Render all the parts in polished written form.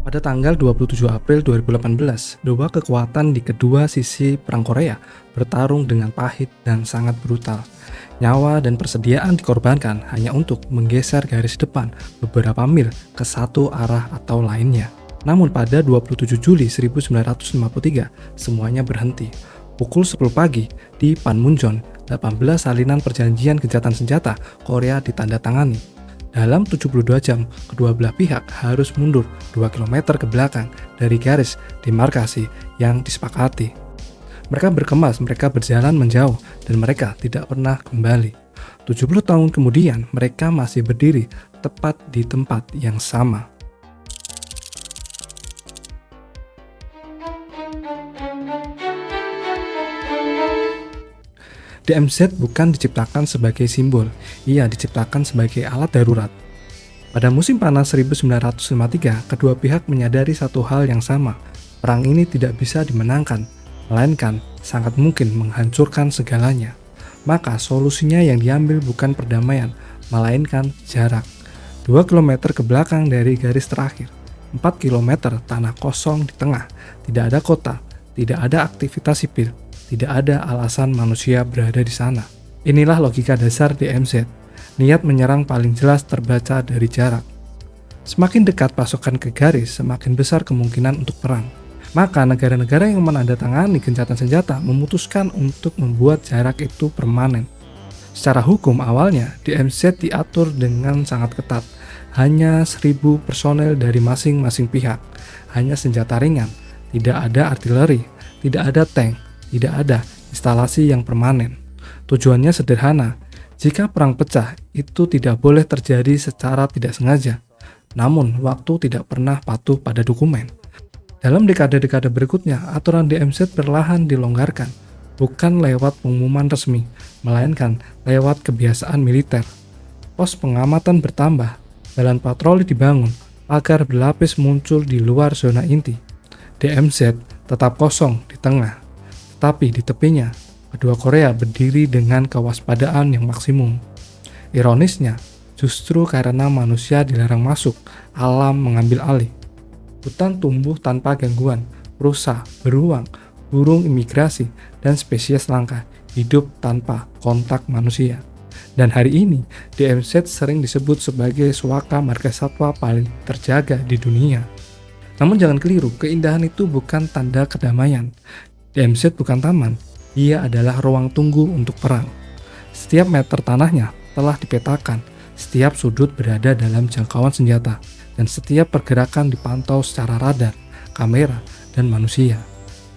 Pada tanggal 27 April 2018, dua kekuatan di kedua sisi Perang Korea bertarung dengan pahit dan sangat brutal. Nyawa dan persediaan dikorbankan hanya untuk menggeser garis depan beberapa mil ke satu arah atau lainnya. Namun pada 27 Juli 1953, semuanya berhenti. Pukul 10 pagi di Panmunjom, 18 salinan perjanjian gencatan senjata Korea ditandatangani. Dalam 72 jam, kedua belah pihak harus mundur 2 km ke belakang dari garis demarkasi yang disepakati. Mereka berkemas, mereka berjalan menjauh, dan mereka tidak pernah kembali. 70 tahun kemudian, mereka masih berdiri tepat di tempat yang sama. DMZ bukan diciptakan sebagai simbol, ia diciptakan sebagai alat darurat. Pada musim panas 1953, kedua pihak menyadari satu hal yang sama, perang ini tidak bisa dimenangkan, melainkan sangat mungkin menghancurkan segalanya. Maka solusinya yang diambil bukan perdamaian, melainkan jarak. 2 km ke belakang dari garis terakhir, 4 km tanah kosong di tengah, tidak ada kota, tidak ada aktivitas sipil, tidak ada alasan manusia berada di sana. Inilah logika dasar DMZ. Niat menyerang paling jelas terbaca dari jarak. Semakin dekat pasukan ke garis, semakin besar kemungkinan untuk perang. Maka negara-negara yang menandatangani gencatan senjata memutuskan untuk membuat jarak itu permanen. Secara hukum awalnya, DMZ diatur dengan sangat ketat. Hanya 1.000 personel dari masing-masing pihak. Hanya senjata ringan, tidak ada artileri, tidak ada tank, tidak ada instalasi yang permanen. Tujuannya sederhana, jika perang pecah, itu tidak boleh terjadi secara tidak sengaja. Namun, waktu tidak pernah patuh pada dokumen. Dalam dekade-dekade berikutnya, aturan DMZ perlahan dilonggarkan, bukan lewat pengumuman resmi, melainkan lewat kebiasaan militer. Pos pengamatan bertambah, jalan patroli dibangun, pagar berlapis muncul di luar zona inti. DMZ tetap kosong di tengah. Tapi di tepinya, kedua Korea berdiri dengan kewaspadaan yang maksimum. Ironisnya, justru karena manusia dilarang masuk, alam mengambil alih. Hutan tumbuh tanpa gangguan, rusa, beruang, burung imigrasi, dan spesies langka hidup tanpa kontak manusia. Dan hari ini, DMZ sering disebut sebagai suaka margasatwa paling terjaga di dunia. Namun jangan keliru, keindahan itu bukan tanda kedamaian. DMZ bukan taman, ia adalah ruang tunggu untuk perang. Setiap meter tanahnya telah dipetakan, setiap sudut berada dalam jangkauan senjata, dan setiap pergerakan dipantau secara radar, kamera, dan manusia.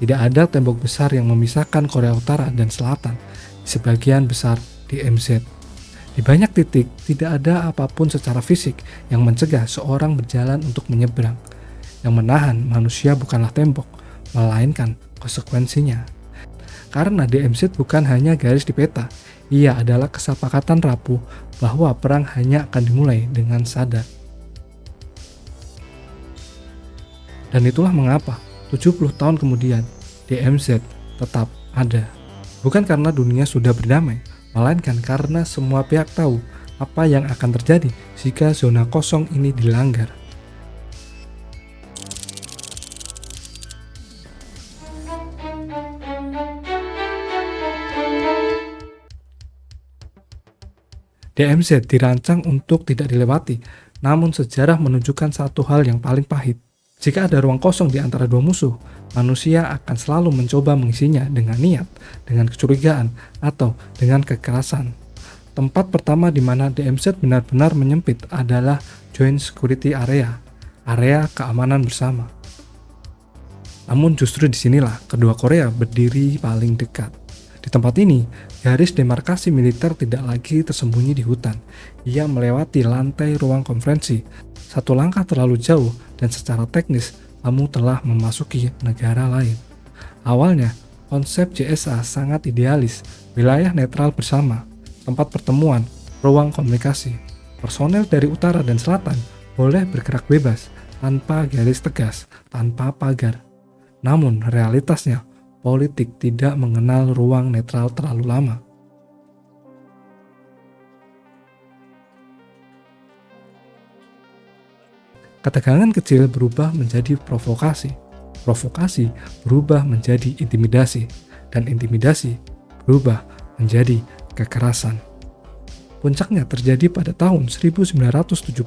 Tidak ada tembok besar yang memisahkan Korea Utara dan Selatan, di sebagian besar DMZ. Di banyak titik, tidak ada apapun secara fisik yang mencegah seorang berjalan untuk menyeberang. Yang menahan manusia bukanlah tembok, melainkan konsekuensinya. Karena DMZ bukan hanya garis di peta, ia adalah kesepakatan rapuh bahwa perang hanya akan dimulai dengan sadar. Dan itulah mengapa 70 tahun kemudian DMZ tetap ada. Bukan karena dunia sudah berdamai, melainkan karena semua pihak tahu apa yang akan terjadi jika zona kosong ini dilanggar. DMZ dirancang untuk tidak dilewati, namun sejarah menunjukkan satu hal yang paling pahit. Jika ada ruang kosong di antara dua musuh, manusia akan selalu mencoba mengisinya dengan niat, dengan kecurigaan, atau dengan kekerasan. Tempat pertama di mana DMZ benar-benar menyempit adalah Joint Security Area, area keamanan bersama. Namun justru disinilah kedua Korea berdiri paling dekat. Di tempat ini, garis demarkasi militer tidak lagi tersembunyi di hutan. Ia melewati lantai ruang konferensi. Satu langkah terlalu jauh dan secara teknis, kamu telah memasuki negara lain. Awalnya, konsep JSA sangat idealis, wilayah netral bersama, tempat pertemuan, ruang komunikasi. Personel dari utara dan selatan boleh bergerak bebas, tanpa garis tegas, tanpa pagar. Namun realitasnya, politik tidak mengenal ruang netral terlalu lama. Ketegangan kecil berubah menjadi provokasi. Provokasi berubah menjadi intimidasi. Dan intimidasi berubah menjadi kekerasan. Puncaknya terjadi pada tahun 1976.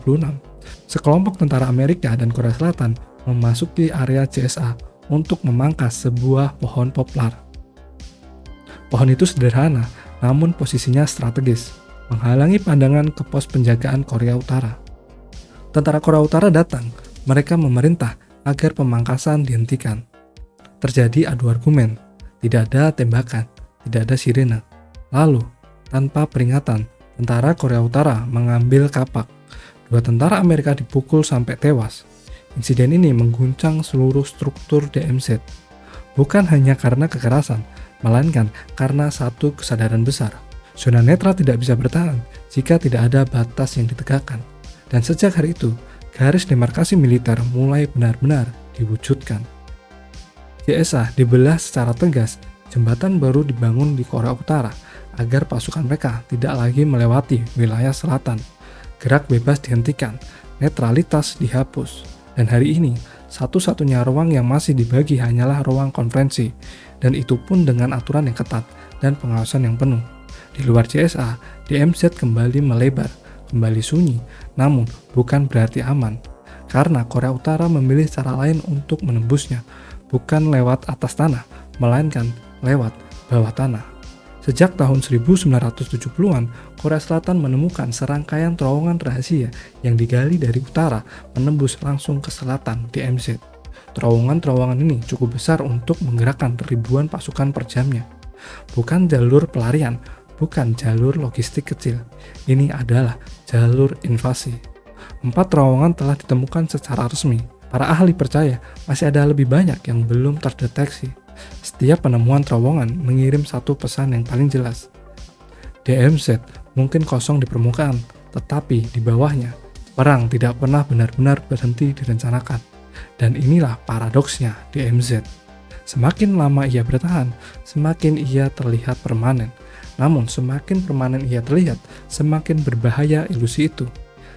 Sekelompok tentara Amerika dan Korea Selatan memasuki area JSA untuk memangkas sebuah pohon poplar. Pohon itu sederhana, namun posisinya strategis, menghalangi pandangan ke pos penjagaan Korea Utara. Tentara Korea Utara datang, mereka memerintah agar pemangkasan dihentikan. Terjadi adu argumen, tidak ada tembakan, tidak ada sirene. Lalu, tanpa peringatan, tentara Korea Utara mengambil kapak. 2 tentara Amerika dipukul sampai tewas. Insiden ini mengguncang seluruh struktur DMZ. Bukan hanya karena kekerasan, melainkan karena satu kesadaran besar. Zona netral tidak bisa bertahan jika tidak ada batas yang ditegakkan. Dan sejak hari itu, garis demarkasi militer mulai benar-benar diwujudkan. JSA dibelah secara tegas, jembatan baru dibangun di Korea Utara agar pasukan mereka tidak lagi melewati wilayah selatan. Gerak bebas dihentikan, netralitas dihapus. Dan hari ini, satu-satunya ruang yang masih dibagi hanyalah ruang konferensi, dan itu pun dengan aturan yang ketat dan pengawasan yang penuh. Di luar JSA, DMZ kembali melebar, kembali sunyi, namun bukan berarti aman. Karena Korea Utara memilih cara lain untuk menembusnya, bukan lewat atas tanah, melainkan lewat bawah tanah. Sejak tahun 1970-an, Korea Selatan menemukan serangkaian terowongan rahasia yang digali dari utara menembus langsung ke selatan DMZ. Terowongan-terowongan ini cukup besar untuk menggerakkan ribuan pasukan per jamnya. Bukan jalur pelarian, bukan jalur logistik kecil. Ini adalah jalur invasi. 4 terowongan telah ditemukan secara resmi. Para ahli percaya masih ada lebih banyak yang belum terdeteksi. Setiap penemuan terowongan mengirim satu pesan yang paling jelas. DMZ mungkin kosong di permukaan, tetapi di bawahnya, perang tidak pernah benar-benar berhenti direncanakan. Dan inilah paradoksnya DMZ. Semakin lama ia bertahan, semakin ia terlihat permanen. Namun semakin permanen ia terlihat, semakin berbahaya ilusi itu.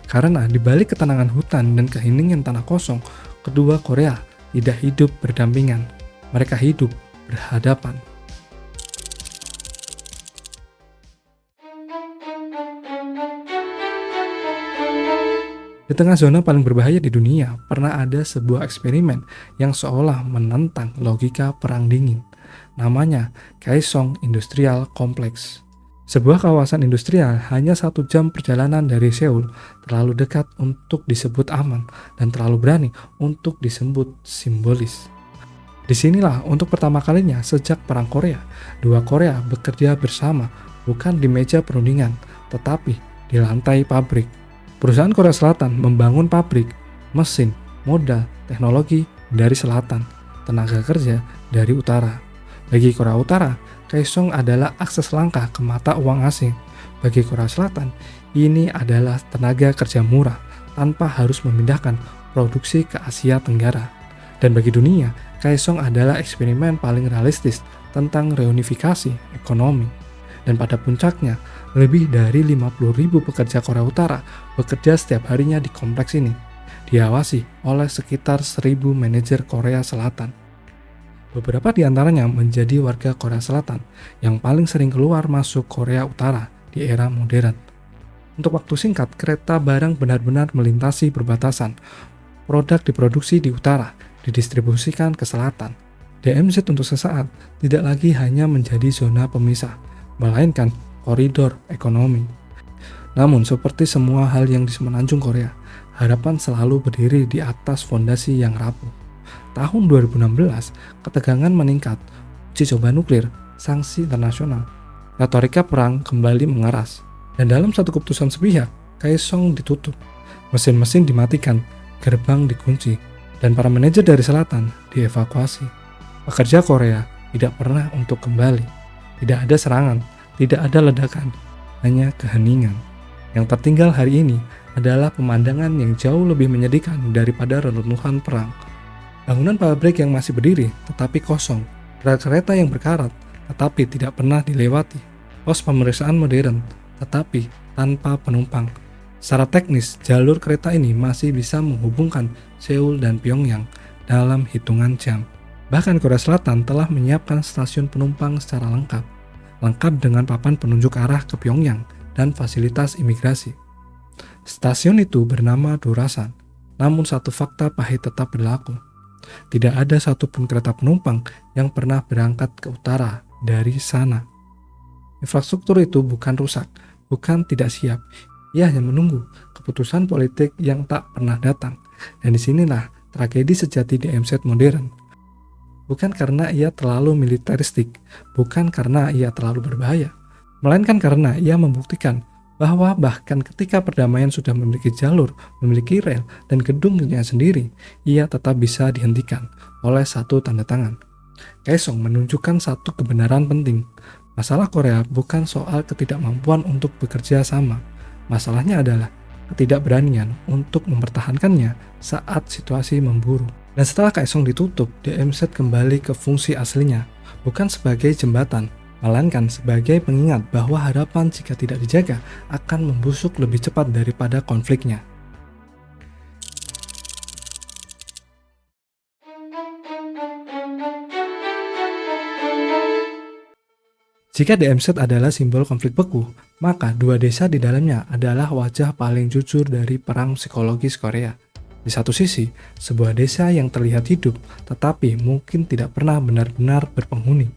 Karena di balik ketenangan hutan dan keheningan tanah kosong, kedua Korea tidak hidup berdampingan. Mereka hidup berhadapan. Di tengah zona paling berbahaya di dunia, pernah ada sebuah eksperimen yang seolah menentang logika perang dingin. Namanya Kaesong Industrial Complex. Sebuah kawasan industrial hanya 1 jam perjalanan dari Seoul, terlalu dekat untuk disebut aman dan terlalu berani untuk disebut simbolis. Disinilah untuk pertama kalinya sejak Perang Korea, 2 Korea bekerja bersama, bukan di meja perundingan, tetapi di lantai pabrik. Perusahaan Korea Selatan membangun pabrik, mesin, modal, teknologi dari selatan, tenaga kerja dari utara. Bagi Korea Utara, Kaesong adalah akses langkah ke mata uang asing. Bagi Korea Selatan, ini adalah tenaga kerja murah tanpa harus memindahkan produksi ke Asia Tenggara. Dan bagi dunia, Kaesong adalah eksperimen paling realistis tentang reunifikasi ekonomi. Dan pada puncaknya, lebih dari 50.000 pekerja Korea Utara bekerja setiap harinya di kompleks ini, diawasi oleh sekitar 1.000 manajer Korea Selatan. Beberapa di antaranya menjadi warga Korea Selatan yang paling sering keluar masuk Korea Utara di era modern. Untuk waktu singkat, kereta barang benar-benar melintasi perbatasan. Produk diproduksi di utara, didistribusikan ke selatan. DMZ untuk sesaat tidak lagi hanya menjadi zona pemisah, melainkan koridor ekonomi. Namun seperti semua hal yang di semenanjung Korea, harapan selalu berdiri di atas fondasi yang rapuh. Tahun 2016, ketegangan meningkat, uji coba nuklir sanksi internasional. Retorika perang kembali mengeras, dan dalam satu keputusan sepihak, Kaesong ditutup, mesin-mesin dimatikan, gerbang dikunci, dan para manajer dari selatan dievakuasi. Pekerja Korea tidak pernah untuk kembali. Tidak ada serangan, tidak ada ledakan, hanya keheningan. Yang tertinggal hari ini adalah pemandangan yang jauh lebih menyedihkan daripada reruntuhan perang. Bangunan pabrik yang masih berdiri tetapi kosong, kereta yang berkarat tetapi tidak pernah dilewati, pos pemeriksaan modern tetapi tanpa penumpang. Secara teknis, jalur kereta ini masih bisa menghubungkan Seoul dan Pyongyang dalam hitungan jam. Bahkan Korea Selatan telah menyiapkan stasiun penumpang secara lengkap dengan papan penunjuk arah ke Pyongyang dan fasilitas imigrasi. Stasiun itu bernama Durasan, namun satu fakta pahit tetap berlaku. Tidak ada satupun kereta penumpang yang pernah berangkat ke utara dari sana. Infrastruktur itu bukan rusak, bukan tidak siap. Ia hanya menunggu keputusan politik yang tak pernah datang. Dan disinilah tragedi sejati DMZ modern. Bukan karena ia terlalu militeristik, bukan karena ia terlalu berbahaya, melainkan karena ia membuktikan bahwa bahkan ketika perdamaian sudah memiliki jalur, memiliki rel, dan gedungnya sendiri, ia tetap bisa dihentikan oleh satu tanda tangan. Kaesong menunjukkan satu kebenaran penting. Masalah Korea bukan soal ketidakmampuan untuk bekerja sama. Masalahnya adalah ketidakberanian untuk mempertahankannya saat situasi memburuk. Dan setelah Kaesong ditutup, DMZ kembali ke fungsi aslinya, bukan sebagai jembatan, melainkan sebagai pengingat bahwa harapan jika tidak dijaga akan membusuk lebih cepat daripada konfliknya. Jika DMZ adalah simbol konflik beku, maka dua desa di dalamnya adalah wajah paling jujur dari perang psikologis Korea. Di satu sisi, sebuah desa yang terlihat hidup, tetapi mungkin tidak pernah benar-benar berpenghuni.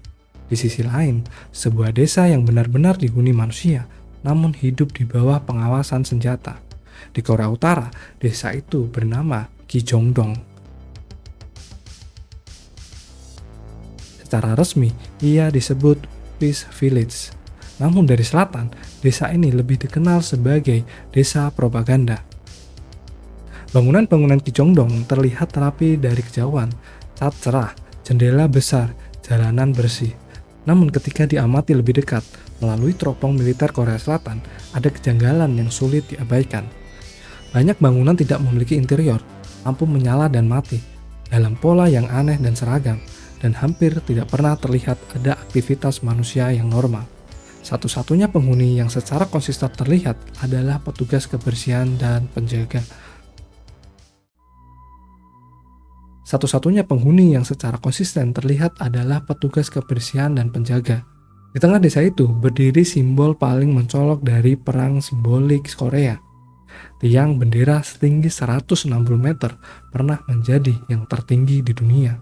Di sisi lain, sebuah desa yang benar-benar dihuni manusia, namun hidup di bawah pengawasan senjata. Di Korea Utara, desa itu bernama Kijongdong. Secara resmi, ia disebut Peace Village. Namun dari selatan, desa ini lebih dikenal sebagai desa propaganda. Bangunan-bangunan Kijongdong terlihat rapi dari kejauhan, cat cerah, jendela besar, jalanan bersih. Namun ketika diamati lebih dekat, melalui teropong militer Korea Selatan, ada kejanggalan yang sulit diabaikan. Banyak bangunan tidak memiliki interior, lampu menyala dan mati, dalam pola yang aneh dan seragam, dan hampir tidak pernah terlihat ada aktivitas manusia yang normal. Satu-satunya penghuni yang secara konsisten terlihat adalah petugas kebersihan dan penjaga. Satu-satunya penghuni yang secara konsisten terlihat adalah petugas kebersihan dan penjaga. Di tengah desa itu berdiri simbol paling mencolok dari perang simbolik Korea. Tiang bendera setinggi 160 meter pernah menjadi yang tertinggi di dunia.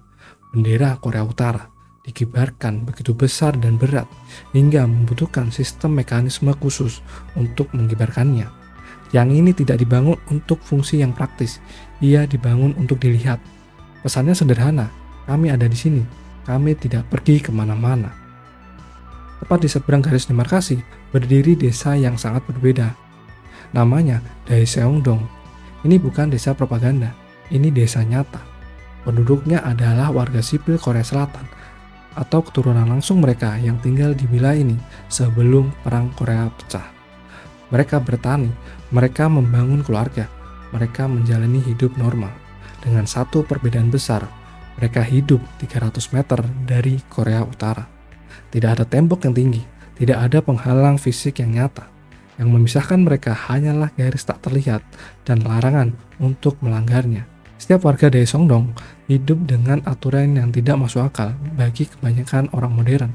Bendera Korea Utara dikibarkan begitu besar dan berat hingga membutuhkan sistem mekanisme khusus untuk mengibarkannya. Tiang ini tidak dibangun untuk fungsi yang praktis, ia dibangun untuk dilihat. Pesannya sederhana, kami ada di sini, kami tidak pergi kemana-mana. Tepat di seberang garis demarkasi, berdiri desa yang sangat berbeda. Namanya Daeseongdong. Ini bukan desa propaganda, ini desa nyata. Penduduknya adalah warga sipil Korea Selatan, atau keturunan langsung mereka yang tinggal di wilayah ini sebelum perang Korea pecah. Mereka bertani, mereka membangun keluarga, mereka menjalani hidup normal. Dengan satu perbedaan besar, mereka hidup 300 meter dari Korea Utara. Tidak ada tembok yang tinggi, tidak ada penghalang fisik yang nyata. Yang memisahkan mereka hanyalah garis tak terlihat dan larangan untuk melanggarnya. Setiap warga Daeseongdong hidup dengan aturan yang tidak masuk akal bagi kebanyakan orang modern.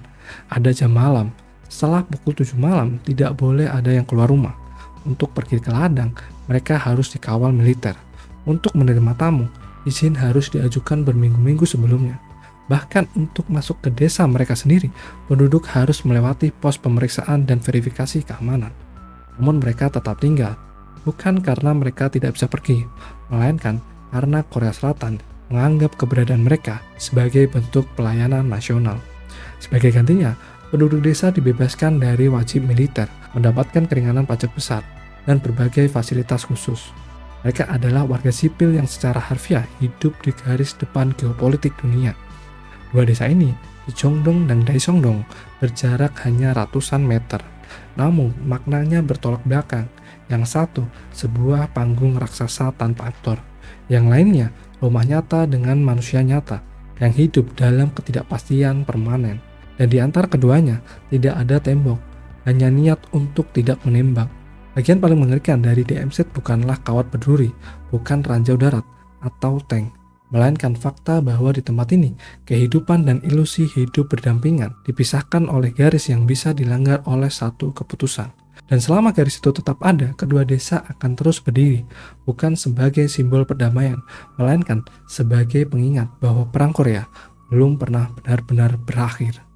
Ada jam malam, setelah pukul 7 malam tidak boleh ada yang keluar rumah. Untuk pergi ke ladang, mereka harus dikawal militer. Untuk menerima tamu, izin harus diajukan berminggu-minggu sebelumnya. Bahkan untuk masuk ke desa mereka sendiri, penduduk harus melewati pos pemeriksaan dan verifikasi keamanan. Namun mereka tetap tinggal, bukan karena mereka tidak bisa pergi, melainkan karena Korea Selatan menganggap keberadaan mereka sebagai bentuk pelayanan nasional. Sebagai gantinya, penduduk desa dibebaskan dari wajib militer, mendapatkan keringanan pajak besar, dan berbagai fasilitas khusus. Mereka adalah warga sipil yang secara harfiah hidup di garis depan geopolitik dunia. Dua desa ini, Ijongdong dan Daisongdong, berjarak hanya ratusan meter. Namun, maknanya bertolak belakang. Yang satu, sebuah panggung raksasa tanpa aktor. Yang lainnya, rumah nyata dengan manusia nyata, yang hidup dalam ketidakpastian permanen. Dan di antara keduanya, tidak ada tembok, hanya niat untuk tidak menembak. Bagian paling mengerikan dari DMZ bukanlah kawat berduri, bukan ranjau darat, atau tank, melainkan fakta bahwa di tempat ini, kehidupan dan ilusi hidup berdampingan, dipisahkan oleh garis yang bisa dilanggar oleh satu keputusan. Dan selama garis itu tetap ada, kedua desa akan terus berdiri, bukan sebagai simbol perdamaian, melainkan sebagai pengingat bahwa Perang Korea belum pernah benar-benar berakhir.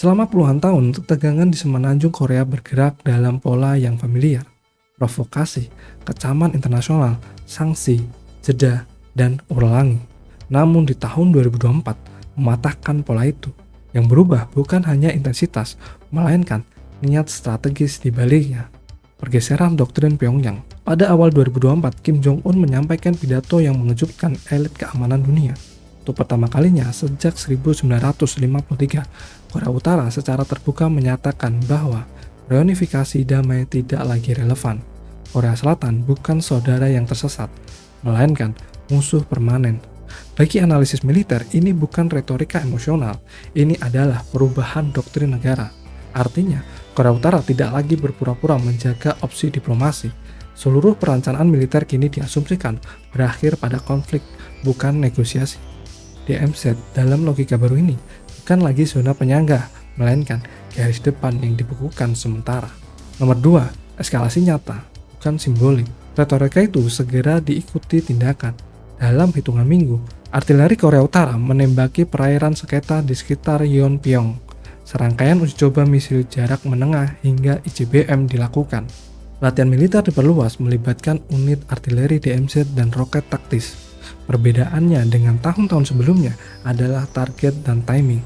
Selama puluhan tahun, ketegangan di semenanjung Korea bergerak dalam pola yang familiar. Provokasi, kecaman internasional, sanksi, jeda, dan ulangi. Namun di tahun 2024, mematahkan pola itu. Yang berubah bukan hanya intensitas, melainkan niat strategis di baliknya. Pergeseran doktrin Pyongyang. Pada awal 2024, Kim Jong-un menyampaikan pidato yang mengejutkan elit keamanan dunia. Untuk pertama kalinya sejak 1953, Korea Utara secara terbuka menyatakan bahwa reunifikasi damai tidak lagi relevan. Korea Selatan bukan saudara yang tersesat, melainkan musuh permanen. Bagi analisis militer, ini bukan retorika emosional, ini adalah perubahan doktrin negara. Artinya, Korea Utara tidak lagi berpura-pura menjaga opsi diplomasi. Seluruh perencanaan militer kini diasumsikan berakhir pada konflik, bukan negosiasi. DMZ dalam logika baru ini bukan lagi zona penyangga, melainkan garis depan yang dibekukan sementara. Nomor 2, eskalasi nyata, bukan simbolik. Retorika itu segera diikuti tindakan. Dalam hitungan minggu, artileri Korea Utara menembaki perairan Seketa di sekitar Yeonpyeong. Serangkaian uji coba misil jarak menengah hingga ICBM dilakukan. Latihan militer diperluas melibatkan unit artileri DMZ dan roket taktis. Perbedaannya dengan tahun-tahun sebelumnya adalah target dan timing.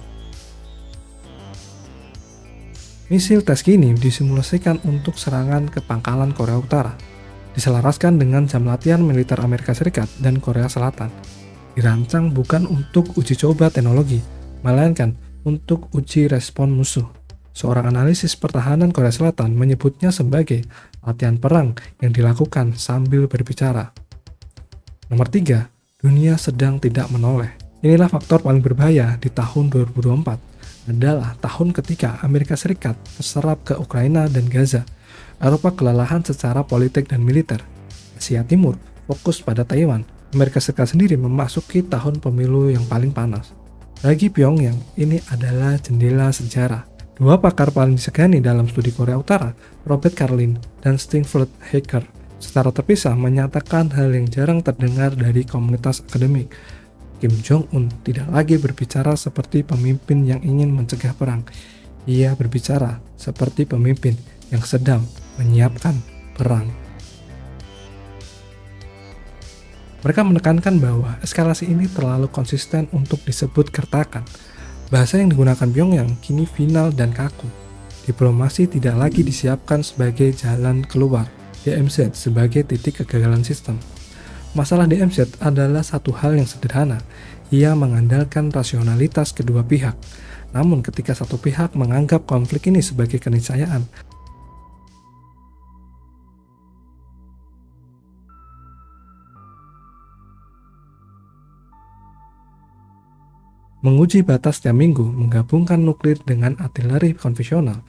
Misil tes kini disimulasikan untuk serangan ke pangkalan Korea Utara, diselaraskan dengan jam latihan militer Amerika Serikat dan Korea Selatan. Dirancang bukan untuk uji coba teknologi, melainkan untuk uji respon musuh. Seorang analisis pertahanan Korea Selatan menyebutnya sebagai latihan perang yang dilakukan sambil berbicara. Nomor 3, dunia sedang tidak menoleh. Inilah faktor paling berbahaya di tahun 2024. Adalah tahun ketika Amerika Serikat terserap ke Ukraina dan Gaza. Eropa kelelahan secara politik dan militer. Asia Timur fokus pada Taiwan. Amerika Serikat sendiri memasuki tahun pemilu yang paling panas. Bagi Pyongyang, ini adalah jendela sejarah. Dua pakar paling disegani dalam studi Korea Utara, Robert Karlin dan Steinfeld Hacker, secara terpisah menyatakan hal yang jarang terdengar dari komunitas akademik. Kim Jong-un tidak lagi berbicara seperti pemimpin yang ingin mencegah perang. Ia berbicara seperti pemimpin yang sedang menyiapkan perang. Mereka menekankan bahwa eskalasi ini terlalu konsisten untuk disebut gertakan. Bahasa yang digunakan Pyongyang kini final dan kaku. Diplomasi tidak lagi disiapkan sebagai jalan keluar, DMZ sebagai titik kegagalan sistem. Masalah DMZ adalah satu hal yang sederhana. Ia mengandalkan rasionalitas kedua pihak. Namun ketika satu pihak menganggap konflik ini sebagai keniscayaan, menguji batas setiap minggu menggabungkan nuklir dengan artileri konvensional,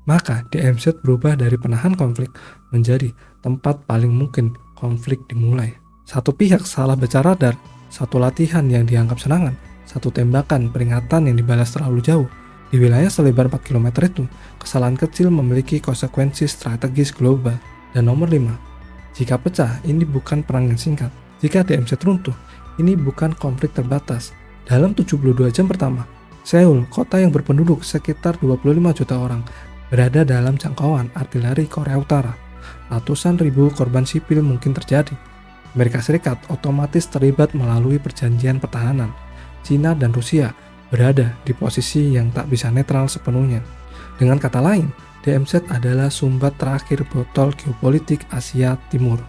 maka DMZ berubah dari penahan konflik menjadi tempat paling mungkin konflik dimulai. Satu pihak salah baca radar, satu latihan yang dianggap serangan, satu tembakan peringatan yang dibalas terlalu jauh. Di wilayah selebar 4 km itu, kesalahan kecil memiliki konsekuensi strategis global. Dan nomor 5, jika pecah, ini bukan perang yang singkat. Jika DMZ runtuh, ini bukan konflik terbatas. Dalam 72 jam pertama, Seoul, kota yang berpenduduk sekitar 25 juta orang, berada dalam jangkauan artileri Korea Utara. ratusan ribu korban sipil mungkin terjadi. Amerika Serikat otomatis terlibat melalui perjanjian pertahanan. China dan Rusia berada di posisi yang tak bisa netral sepenuhnya. Dengan kata lain, DMZ adalah sumbat terakhir botol geopolitik Asia Timur.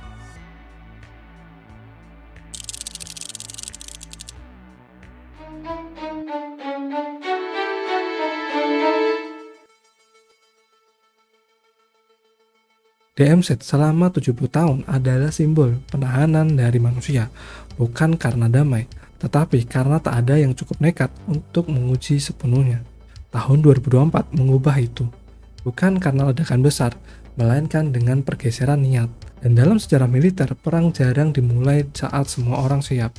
DMZ selama 70 tahun adalah simbol penahanan dari manusia, bukan karena damai, tetapi karena tak ada yang cukup nekat untuk menguji sepenuhnya. Tahun 2024 mengubah itu, bukan karena ledakan besar, melainkan dengan pergeseran niat. Dan dalam sejarah militer, perang jarang dimulai saat semua orang siap.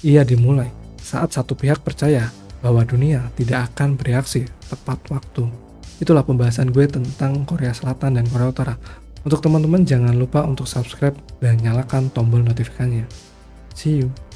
Ia dimulai saat satu pihak percaya bahwa dunia tidak akan bereaksi tepat waktu. Itulah pembahasan gue tentang Korea Selatan dan Korea Utara. Untuk teman-teman jangan lupa untuk subscribe dan nyalakan tombol notifikasinya. See you.